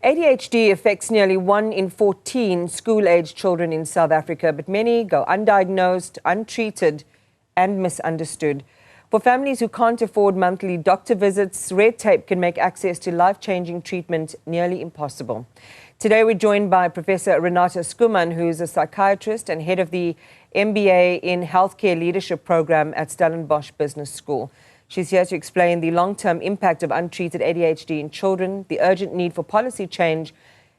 ADHD affects nearly 1 in 14 school-aged children in South Africa, but many go undiagnosed, untreated, and misunderstood. For families who can't afford monthly doctor visits, red tape can make access to life-changing treatment nearly impossible. Today we're joined by Professor Renata Schoeman, who is a psychiatrist and head of the MBA in Healthcare Leadership Program at Stellenbosch Business School. She's here to explain the long-term impact of untreated ADHD in children, the urgent need for policy change,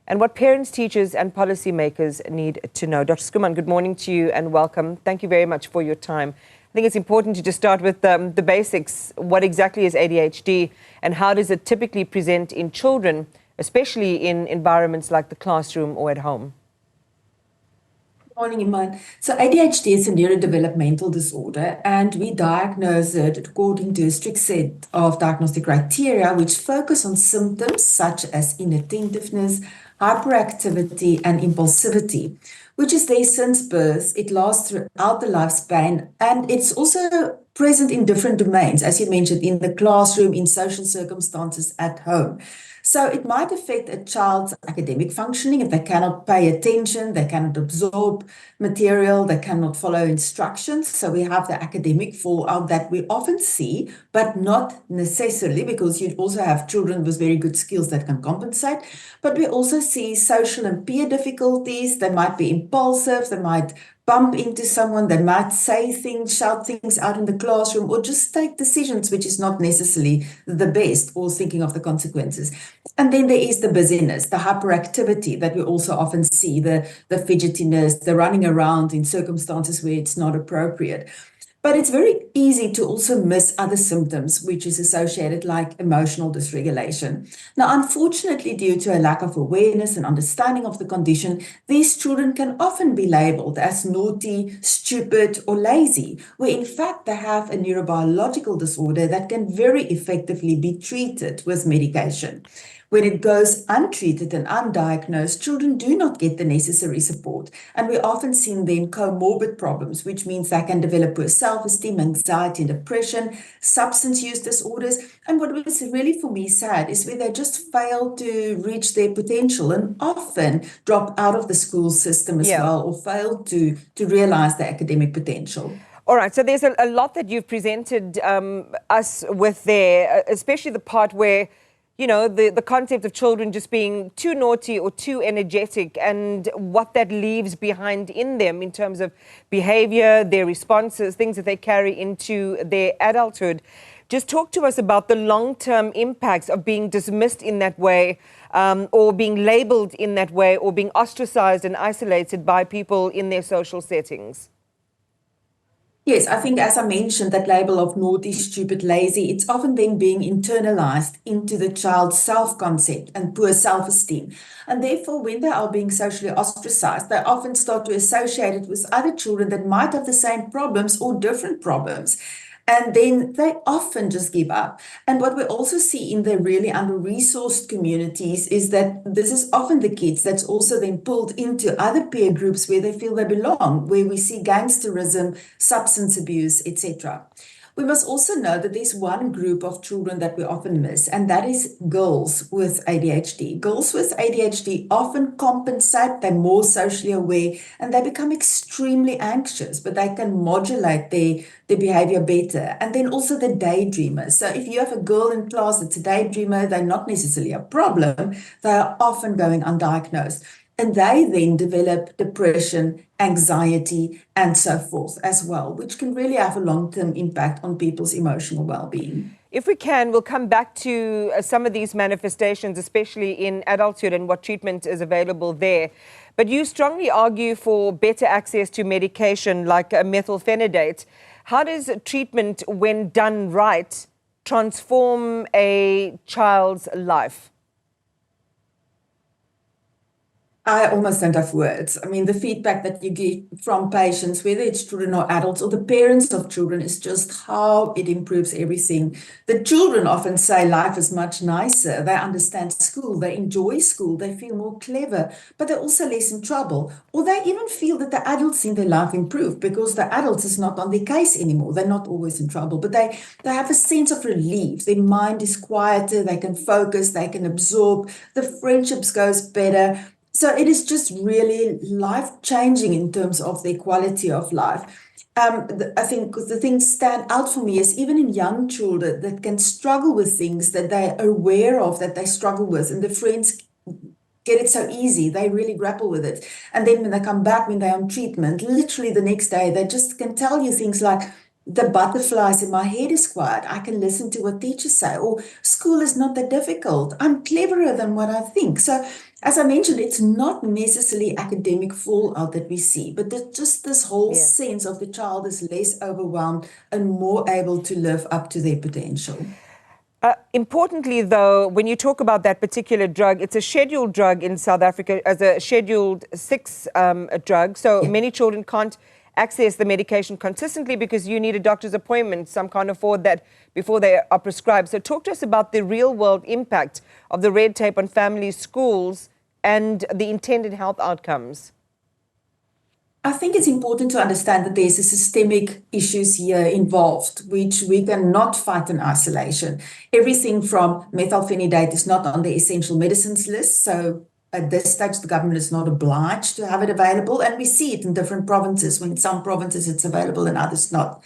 and what parents, teachers, and policymakers need to know. Dr. Schoeman, good morning to you and welcome. Thank you very much for your time. I think it's important to just start with the basics. What exactly is ADHD and how does it typically present in children, especially in environments like the classroom or at home? Morning, Iman. So ADHD is a neurodevelopmental disorder, and we diagnose it according to a strict set of diagnostic criteria which focus on symptoms such as inattentiveness, hyperactivity, and impulsivity, which is there since birth. It lasts throughout the lifespan, and it's also present in different domains, as you mentioned, in the classroom, in social circumstances, at home. So it might affect a child's academic functioning if they cannot pay attention, they cannot absorb material, they cannot follow instructions. So we have the academic fallout that we often see, but not necessarily, because you also have children with very good skills that can compensate. But we also see social and peer difficulties. They might be impulsive, they might bump into someone, they might say things, shout things out in the classroom, or just take decisions which is not necessarily the best, or thinking of the consequences. And then there is the busyness, the hyperactivity that we also often see, the fidgetiness, the running around in circumstances where it's not appropriate. But it's very easy to also miss other symptoms, which is associated like emotional dysregulation. Now, unfortunately, due to a lack of awareness and understanding of the condition, these children can often be labeled as naughty, stupid, or lazy, where in fact they have a neurobiological disorder that can very effectively be treated with medication. When it goes untreated and undiagnosed, children do not get the necessary support. And we often see then comorbid problems, which means they can develop poor self-esteem, anxiety, and depression, substance use disorders. And what was really for me sad is where they just fail to reach their potential and often drop out of the school system as well, or fail to realize their academic potential. All right, so there's a lot that you've presented us with there, especially the part where you know, the concept of children just being too naughty or too energetic and what that leaves behind in them in terms of behavior, their responses, things that they carry into their adulthood. Just talk to us about the long-term impacts of being dismissed in that way, or being labeled in that way, or being ostracized and isolated by people in their social settings. Yes, I think, as I mentioned, that label of naughty, stupid, lazy, it's often then being internalized into the child's self-concept and poor self-esteem. And therefore, when they are being socially ostracized, they often start to associate it with other children that might have the same problems or different problems. And then they often just give up. And what we also see in the really under-resourced communities is that this is often the kids that's also then pulled into other peer groups where they feel they belong, where we see gangsterism, substance abuse, etc. We must also know that there's one group of children that we often miss, and that is girls with ADHD. Girls with ADHD often compensate, they're more socially aware, and they become extremely anxious, but they can modulate their behavior better. And then also the daydreamers. So if you have a girl in class that's a daydreamer, they're not necessarily a problem, they are often going undiagnosed. And they then develop depression, anxiety, and so forth as well, which can really have a long-term impact on people's emotional well-being. If we can, we'll come back to some of these manifestations, especially in adulthood and what treatment is available there. But you strongly argue for better access to medication like methylphenidate. How does treatment, when done right, transform a child's life? I almost don't have words. I mean, the feedback that you get from patients, whether it's children or adults or the parents of children, is just how it improves everything. The children often say life is much nicer. They understand school, they enjoy school, they feel more clever, but they're also less in trouble. Or they even feel that the adults in their life improve because the adults is not on their case anymore. They're not always in trouble, but they have a sense of relief. Their mind is quieter, they can focus, they can absorb, the friendships goes better. So it is just really life-changing in terms of their quality of life. I think the things stand out for me is even in young children that can struggle with things that they're aware of that they struggle with, and the friends get it so easy, they really grapple with it. And then when they come back, when they're on treatment, literally the next day, they just can tell you things like, the butterflies in my head is quiet. I can listen to what teachers say. Or school is not that difficult. I'm cleverer than what I think. So, as I mentioned, it's not necessarily academic fallout that we see, but just this whole sense of the child is less overwhelmed and more able to live up to their potential. Importantly, though, when you talk about that particular drug, it's a scheduled drug in South Africa as a Scheduled 6 drug. So many children can't access the medication consistently because you need a doctor's appointment. Some can't afford that before they are prescribed. So talk to us about the real-world impact of the red tape on families, schools, and the intended health outcomes. I think it's important to understand that there's a systemic issues here involved, which we cannot fight in isolation. Everything from methylphenidate is not on the essential medicines list, so at this stage, the government is not obliged to have it available, and we see it in different provinces. When in some provinces it's available and others not.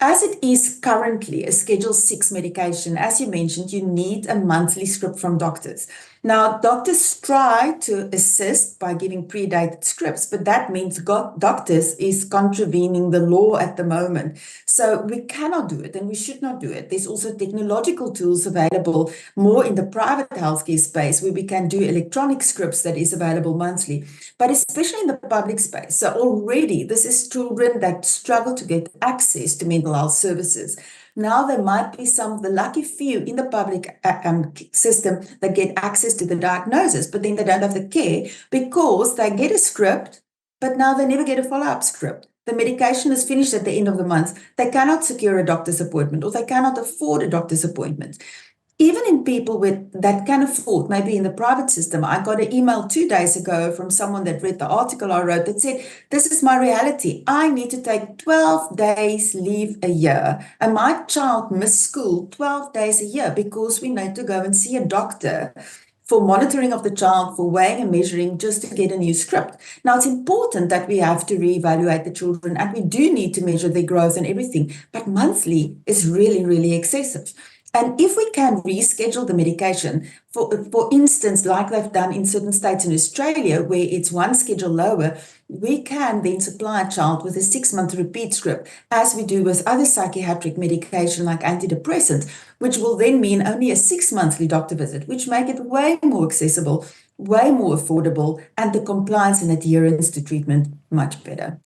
As it is currently a Schedule 6 medication, as you mentioned, you need a monthly script from doctors. Now, doctors try to assist by giving pre-dated scripts, but that means doctors is contravening the law at the moment. So we cannot do it and we should not do it. There's also technological tools available more in the private healthcare space where we can do electronic scripts that is available monthly, but especially in the public space. So already this is children that struggle to get access to mental health services. Now there might be some of the lucky few in the public system that get access to the diagnosis, but then they don't have the care because they get a script, but now they never get a follow-up script. The medication is finished at the end of the month. They cannot secure a doctor's appointment or they cannot afford a doctor's appointment. Even in people that can afford, maybe in the private system, I got an email 2 days ago from someone that read the article I wrote that said, this is my reality. I need to take 12 days leave a year. And my child missed school 12 days a year because we need to go and see a doctor for monitoring of the child, for weighing and measuring, just to get a new script. Now, it's important that we have to reevaluate the children, and we do need to measure their growth and everything, but monthly is really, really excessive. And if we can reschedule the medication, for instance, like they've done in certain states in Australia, where it's one schedule lower, we can then supply a child with a 6-month repeat script, as we do with other psychiatric medication like antidepressants, which will then mean only a 6-monthly doctor visit, which make it way more accessible, way more affordable, and the compliance and adherence to treatment much better.